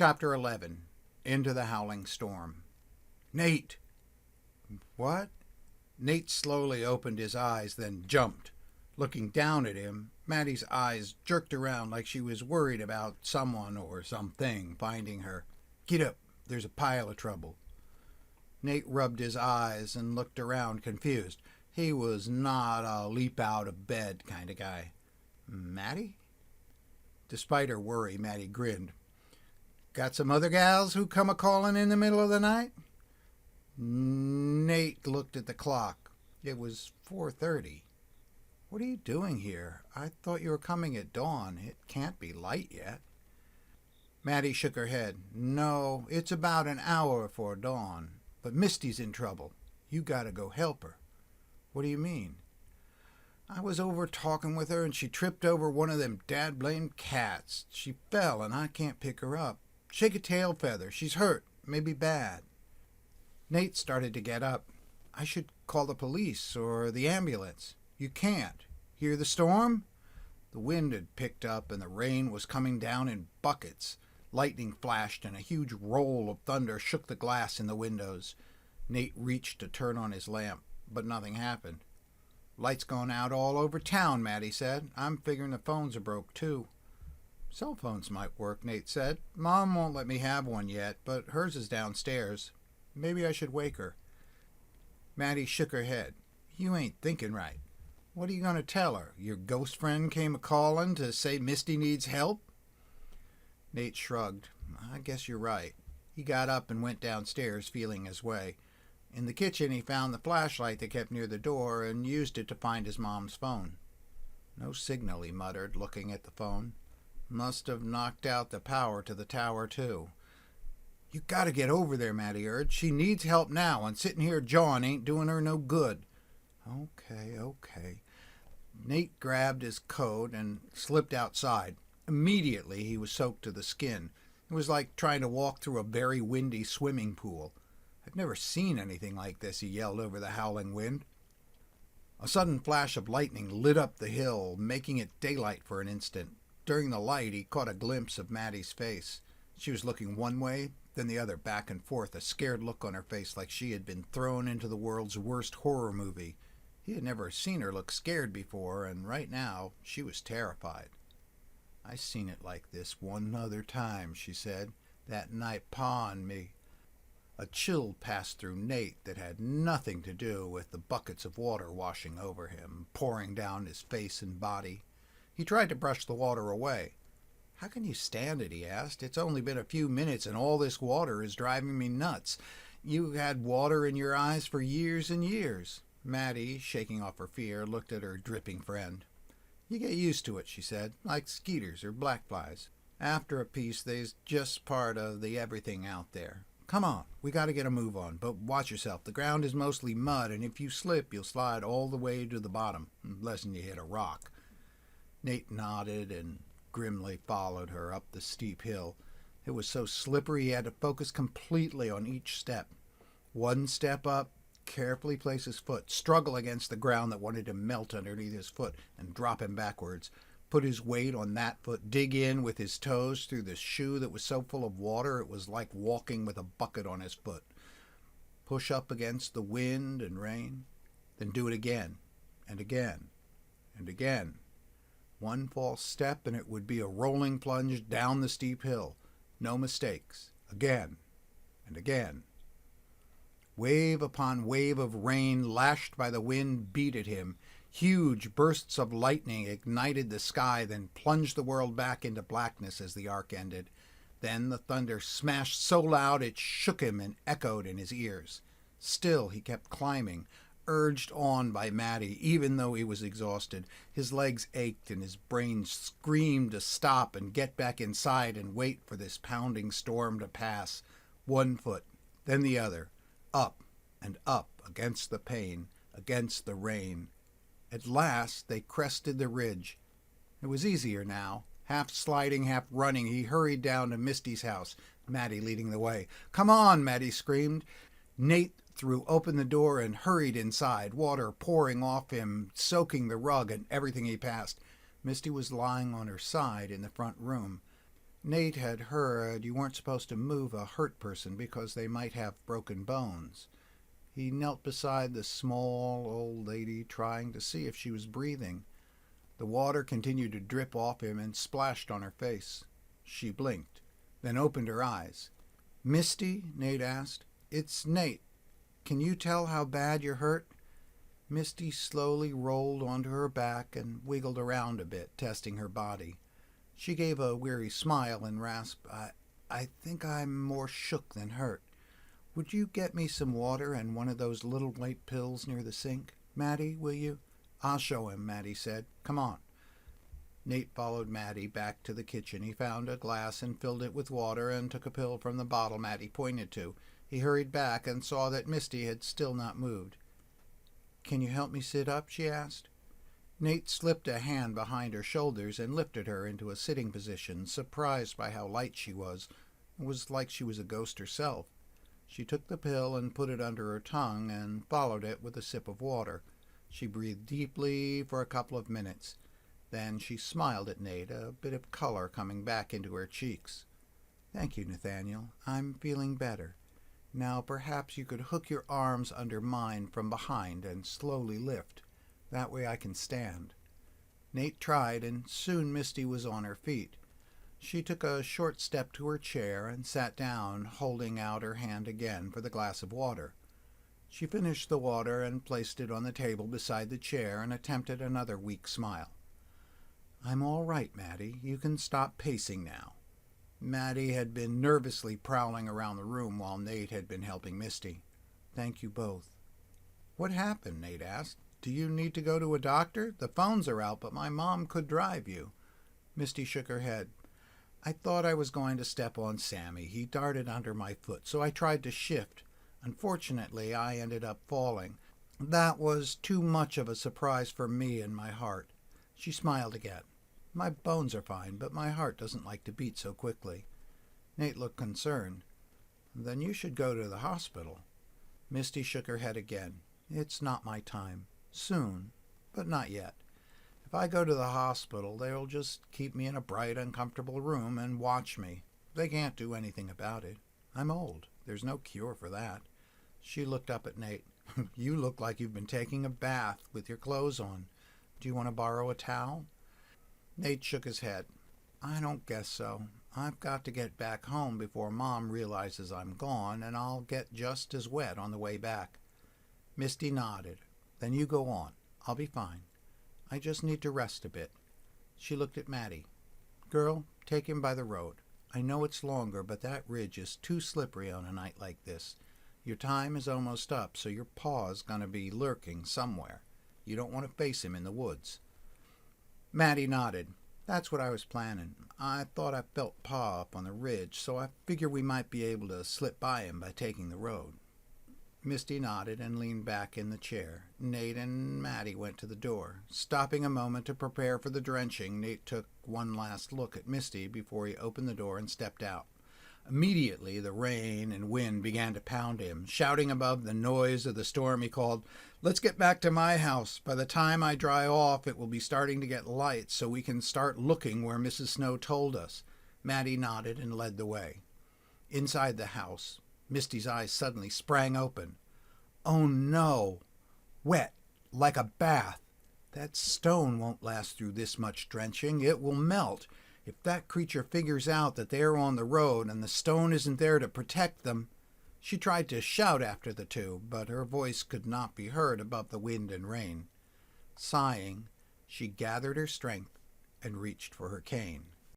Chapter 11. Into the Howling Storm. Nate! What? Nate slowly opened his eyes, then jumped. Looking down at him, Maddie's eyes jerked around like she was worried about someone or something finding her. Get up, there's a pile of trouble. Nate rubbed his eyes and looked around confused. He was not a leap out of bed kind of guy. Maddie? Despite her worry, Maddie grinned. Got some other gals who come a-calling in the middle of the night? Nate looked at the clock. It was 4:30. What are you doing here? I thought you were coming at dawn. It can't be light yet. Maddie shook her head. No, it's about an hour before dawn. But Misty's in trouble. You gotta go help her. What do you mean? I was over talking with her and she tripped over one of them dad-blamed cats. She fell and I can't pick her up. Shake a tail feather. She's hurt. Maybe bad. Nate started to get up. I should call the police or the ambulance. You can't. Hear the storm? The wind had picked up and the rain was coming down in buckets. Lightning flashed and a huge roll of thunder shook the glass in the windows. Nate reached to turn on his lamp, but nothing happened. Lights gone out all over town, Maddie said. I'm figuring the phones are broke too. Cell phones might work, Nate said. Mom won't let me have one yet, but hers is downstairs. Maybe I should wake her. Maddie shook her head. You ain't thinking right. What are you going to tell her? Your ghost friend came a-calling to say Misty needs help? Nate shrugged. I guess you're right. He got up and went downstairs, feeling his way. In the kitchen, he found the flashlight they kept near the door and used it to find his mom's phone. No signal, he muttered, looking at the phone. Must have knocked out the power to the tower, too. You gotta get over there, Maddie urged. She needs help now, and sitting here jawing ain't doing her no good. Okay. Nate grabbed his coat and slipped outside. Immediately, he was soaked to the skin. It was like trying to walk through a very windy swimming pool. I've never seen anything like this, he yelled over the howling wind. A sudden flash of lightning lit up the hill, making it daylight for an instant. During the light, he caught a glimpse of Maddie's face. She was looking one way, then the other, back and forth, a scared look on her face like she had been thrown into the world's worst horror movie. He had never seen her look scared before, and right now, she was terrified. I seen it like this one other time, she said. That night Pa and me. A chill passed through Nate that had nothing to do with the buckets of water washing over him, pouring down his face and body. He tried to brush the water away. How can you stand it, he asked. It's only been a few minutes and all this water is driving me nuts. You had water in your eyes for years and years. Maddie, shaking off her fear, looked at her dripping friend. You get used to it, she said, like skeeters or black flies. After a piece, they's just part of the everything out there. Come on, we got to get a move on, but watch yourself. The ground is mostly mud, and if you slip, you'll slide all the way to the bottom, unless you hit a rock. Nate nodded and grimly followed her up the steep hill. It was so slippery he had to focus completely on each step. One step up, carefully place his foot, struggle against the ground that wanted to melt underneath his foot and drop him backwards, put his weight on that foot, dig in with his toes through the shoe that was so full of water it was like walking with a bucket on his foot. Push up against the wind and rain, then do it again and again and again. One false step and it would be a rolling plunge down the steep hill. No mistakes. Again and again. Wave upon wave of rain lashed by the wind beat at him. Huge bursts of lightning ignited the sky, then plunged the world back into blackness as the arc ended. Then the thunder smashed so loud it shook him and echoed in his ears. Still he kept climbing, urged on by Maddie, even though he was exhausted. His legs ached and his brain screamed to stop and get back inside and wait for this pounding storm to pass. One foot, then the other, up and up against the pain, against the rain. At last they crested the ridge. It was easier now. Half sliding, half running, he hurried down to Misty's house, Maddie leading the way. Come on, Maddie screamed. Nate threw open the door and hurried inside, water pouring off him, soaking the rug and everything he passed. Misty was lying on her side in the front room. Nate had heard you weren't supposed to move a hurt person because they might have broken bones. He knelt beside the small old lady, trying to see if she was breathing. The water continued to drip off him and splashed on her face. She blinked, then opened her eyes. "Misty?" Nate asked. "It's Nate. Can you tell how bad you're hurt?" Misty slowly rolled onto her back and wiggled around a bit, testing her body. She gave a weary smile and rasped, I think I'm more shook than hurt. Would you get me some water and one of those little white pills near the sink? Maddie, will you?" "I'll show him," Maddie said. "Come on." Nate followed Maddie back to the kitchen. He found a glass and filled it with water and took a pill from the bottle Maddie pointed to. He hurried back and saw that Misty had still not moved. "Can you help me sit up?" she asked. Nate slipped a hand behind her shoulders and lifted her into a sitting position, surprised by how light she was. It was like she was a ghost herself. She took the pill and put it under her tongue and followed it with a sip of water. She breathed deeply for a couple of minutes. Then she smiled at Nate, a bit of color coming back into her cheeks. "Thank you, Nathaniel. I'm feeling better. Now perhaps you could hook your arms under mine from behind and slowly lift. That way I can stand." Nate tried, and soon Misty was on her feet. She took a short step to her chair and sat down, holding out her hand again for the glass of water. She finished the water and placed it on the table beside the chair and attempted another weak smile. "I'm all right, Maddie. You can stop pacing now." Maddie had been nervously prowling around the room while Nate had been helping Misty. "Thank you both." "What happened?" Nate asked. "Do you need to go to a doctor? The phones are out, but my mom could drive you." Misty shook her head. "I thought I was going to step on Sammy. He darted under my foot, so I tried to shift. Unfortunately, I ended up falling. That was too much of a surprise for me and my heart." She smiled again. "My bones are fine, but my heart doesn't like to beat so quickly." Nate looked concerned. "Then you should go to the hospital." Misty shook her head again. "It's not my time. Soon, but not yet. If I go to the hospital, they'll just keep me in a bright, uncomfortable room and watch me. They can't do anything about it. I'm old. There's no cure for that." She looked up at Nate. "You look like you've been taking a bath with your clothes on. Do you want to borrow a towel?" Nate shook his head. "I don't guess so. I've got to get back home before Mom realizes I'm gone, and I'll get just as wet on the way back." Misty nodded. "Then you go on. I'll be fine. I just need to rest a bit." She looked at Maddie. "Girl, take him by the road. I know it's longer, but that ridge is too slippery on a night like this. Your time is almost up, so your paw's going to be lurking somewhere. You don't want to face him in the woods." Maddie nodded. "That's what I was planning. I thought I felt Pa up on the ridge, so I figured we might be able to slip by him by taking the road." Misty nodded and leaned back in the chair. Nate and Maddie went to the door. Stopping a moment to prepare for the drenching, Nate took one last look at Misty before he opened the door and stepped out. Immediately, the rain and wind began to pound him. Shouting above the noise of the storm, he called, "Let's get back to my house. By the time I dry off, it will be starting to get light, so we can start looking where Mrs. Snow told us." Maddie nodded and led the way. Inside the house, Misty's eyes suddenly sprang open. "Oh no! Wet, like a bath. That stone won't last through this much drenching. It will melt. If that creature figures out that they're on the road and the stone isn't there to protect them." She tried to shout after the two, but her voice could not be heard above the wind and rain. Sighing, she gathered her strength and reached for her cane.